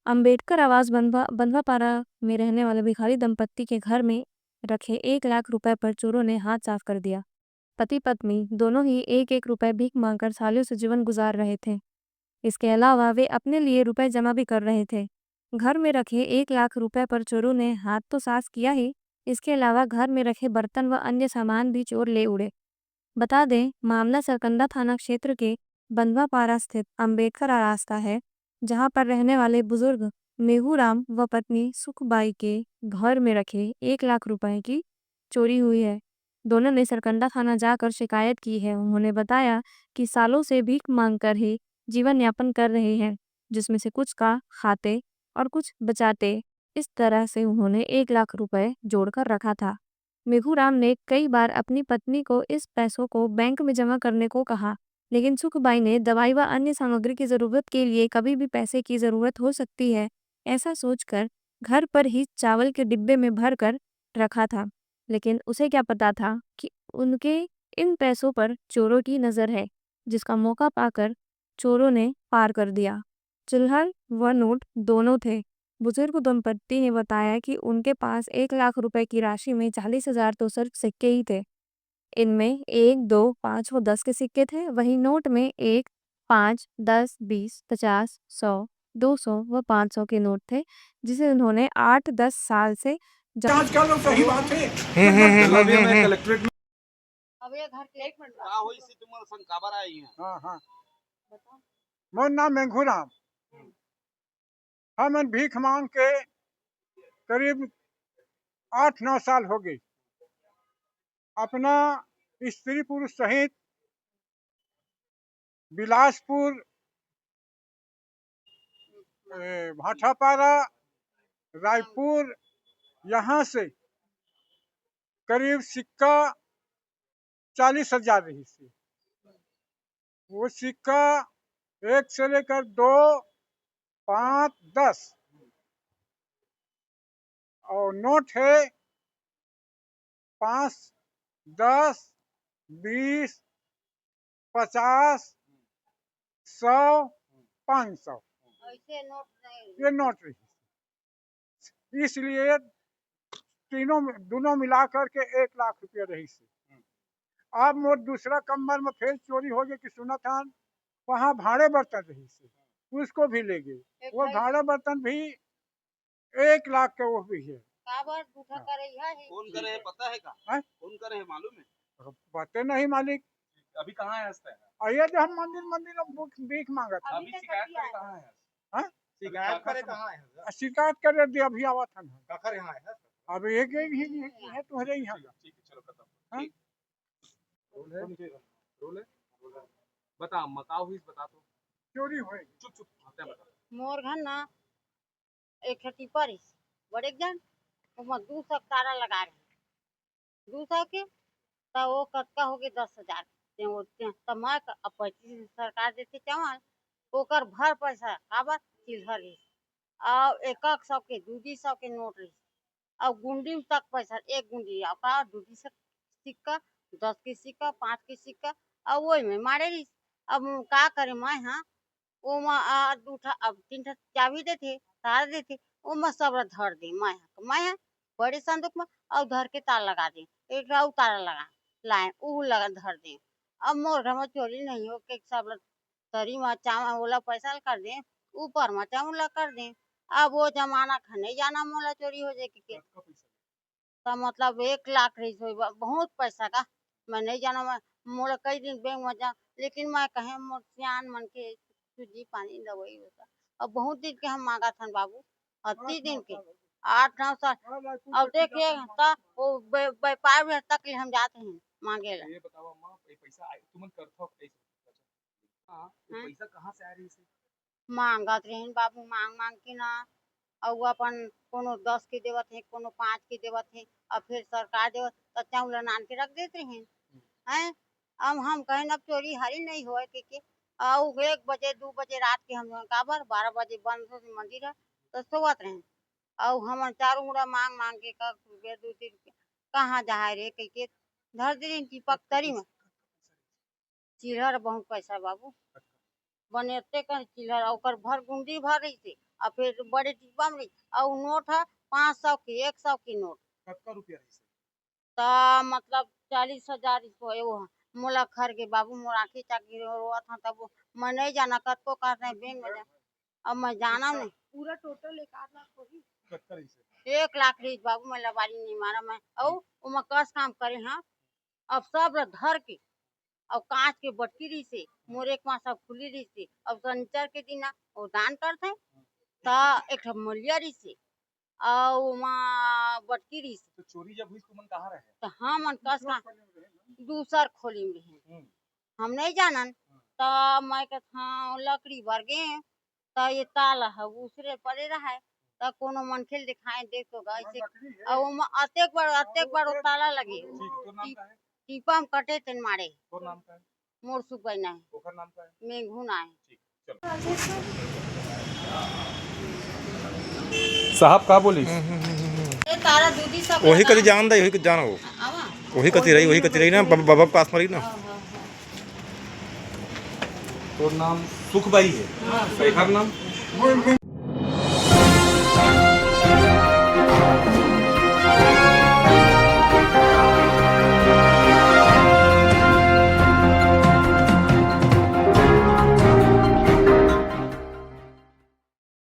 अंबेडकर आवास बंधवापारा में रहने वाले भिखारी दंपत्ति के घर में रखे 1 लाख रुपए पर चोरों ने हाथ साफ कर दिया। पति पत्नी दोनों ही 1-1 रुपए भीख मांगकर सालों से जीवन गुजार रहे थे। इसके अलावा वे अपने लिए रुपए जमा भी कर रहे थे। घर में रखे 1 लाख रुपए पर चोरों ने हाथ तो साफ किया ही, इसके अलावा घर में रखे बर्तन व अन्य सामान भी चोर ले उड़े। बता दें, मामला सरकंडा थाना क्षेत्र के बंधवापारा स्थित अंबेडकर आवास का है, जहां पर रहने वाले बुजुर्ग मेहूराम व पत्नी सुखबाई के घर में रखे 1 लाख रुपए की चोरी हुई है। दोनों ने सरकंडा थाना जाकर शिकायत की है। उन्होंने बताया कि सालों से भीख मांगकर ही जीवन यापन कर रहे हैं, जिसमें से कुछ का खाते और कुछ बचाते। इस तरह से उन्होंने 1 लाख रुपए जोड़कर रखा था। मेघूराम ने कई बार अपनी पत्नी को इस पैसों को बैंक में जमा करने को कहा, लेकिन सुखबाई ने दवाई व अन्य सामग्री की जरूरत के लिए कभी भी पैसे की जरूरत हो सकती है, ऐसा सोचकर घर पर ही चावल के डिब्बे में भर कर रखा था। लेकिन उसे क्या पता था कि उनके इन पैसों पर चोरों की नजर है, जिसका मौका पाकर चोरों ने पार कर दिया। चिल्हर व नोट दोनों थे। बुजुर्ग दंपत्ति ने बताया कि उनके पास 1 लाख रुपए की राशि में 40,000 तो सिर्फ सिक्के ही थे। इनमें 1, 2, 5 व 10 के सिक्के थे। वहीं नोट में 1, 5, 10, 20, 50, 100, 200 व 500 के नोट थे, जिसे उन्होंने 8-10 साल से जांच कर लो, सही बात है। अभी मैं कलेक्ट्रेट में अब ये घर के एक मिनट का होई से तुम्हारा संकाबर आई है। हाँ हाँ, बताओ। मोर नाम मेघूराम। हम भीख मांग के करीब 8-9 साल हो गए। अपना स्त्री पुरुष सहित बिलासपुर, भाटापारा, रायपुर, यहाँ से करीब सिक्का 40,000 रही थी। वो सिक्का 1 से लेकर 2, 5, 10 और नोट है 5, 10, 20, 50, 100, 500 ऐसे नोट नहीं। ये नोट रही। इसलिए दोनों मिलाकर के 1 लाख रुपया रही से। अब मोर दूसरा कम्बर में फिर चोरी हो गई कि सुना था वहाँ भाड़े बर्तन रही से, उसको भी ले गए। वो भाड़े बर्तन भी 1 लाख के वो भी है। काबर झूठा करे है। कौन करे है पता है का? हैं? कौन करे है मालूम है? पते नहीं मालिक। अभी कहाँ है हंसता है? आइए जो हम मंदिर मंदिर में भीख मांगा था। अभी शिकायत करे कहाँ है? हैं? शिकायत करे कहाँ है? शिकायत कर दिया, अभी आवा था ना। काकर यहाँ है? अब एक ही है तुम्हारे यहाँ। ठीक है, चलो खत्म। हाँ? ठीक। रोल है। बता मकाऊ हुई बता तो। चोरी हुई। चुप चुप आते बता। मोर घर ना एक खेती पर बड़े जन वो 200 तारा लगा रहे 200 के तो वो कटका हो गए 10,000 तो मैं अब 25 सरकार देते चावल ओकर भर पैसा काबर चिल्हर रही और 100 के 200 के नोट रही और गुंडी तक पैसा एक गुंडी और का 200 सिक्का 10 के सिक्का 5 के सिक्का और वही में मारे रही। अब का करे मैं हाँ वो उठा अब 3 चाबी देते तार देते वो मैं सब धर दे मैं बड़े संदूक में और धर के तार लगा दे एक और तार लगा लाए वो लगा धर दे। अब मोर घर में चोरी नहीं हो के सब तरी में चावल ओला पैसा कर दे ऊपर में चावल कर दे। अब वो जमाना खा नहीं जाना मोला चोरी हो जाए के तो मतलब 1 लाख रही बहुत पैसा का मैं नहीं जाना। मैं मोला कई दिन बैंक में जा लेकिन मैं कहे मोर सियान मन के सूजी पानी दवाई होता अब बहुत दिन के हम मांगा था बाबू 30 दिन के 8-9 साल अब देखिए वो व्यापार में तक हम जाते हैं मांगे ला। ये बताओ अम्मा ये पैसा तुमन करथो कैसे? हां ये पैसा कहां से आ रही है? मांगत रहे बाबू मांग मांग के ना और अपन कोनो 10 के देवत है कोनो 5 के देवत है और फिर सरकार देवत तो चावल नान के रख देते हैं। अब हम कहें अब चोरी हारी नहीं हुआ के और 1 बजे 2 बजे रात के हम काबर 12 बजे बंद हो मंदिर है तो सोवत रहे और हम चारों मुड़ा मांग मांग के कर रुपये 2-3 रुपये कहाँ जाए रे के धर दे चिपक तरी में चिल्हर बहुत पैसा बाबू बनेते कर चिल्हर ओकर भर गुंडी भर रही थी और फिर बड़े डिब्बा में रही और नोट है 500 की 100 की नोट कतका रुपया रही से ता मतलब 40,000 इसको एगो मोला खर के बाबू मोर आँखी चाकी रोवत था तब मैं नहीं जाना कतको कहते हैं बैंक में जा अब मैं जाना नहीं पूरा टोटल 1 लाख होगी कतका रही से 1 लाख रही बाबू मैं लबारी नहीं मारा मैं और उमा कस काम करे हाँ अब सब ला धर के और कांच के बटकी रही से मोरे के सब खुली रही से अब शनिचर के दिन वो दान करते ता एक ठो मलिया रही से और उमा बटकी रही से तो चोरी जब हुई तो मन कहाँ रहे तो हम मन कस का दूसर खोली में रहे हम नहीं जानन तो मैं कहत हाँ लकड़ी भर गए तो ये ताला है दूसरे पड़े रहा है तो कोनो मनखे दिखाए देखो ऐसे और उमा अतेक बार वो ताला लगे ठीक तोर नाम का है टीपा में कटे तेन मारे तोर नाम का है मोर सुगई ना है ओकर नाम का है मेघू ना है ठीक साहब का बोली ये तारा दूधी सब वही कति जान दा वही जान हो आवा वही कति रही ना बाबा पास मरी ना तोर नाम सुखबाई है घर नाम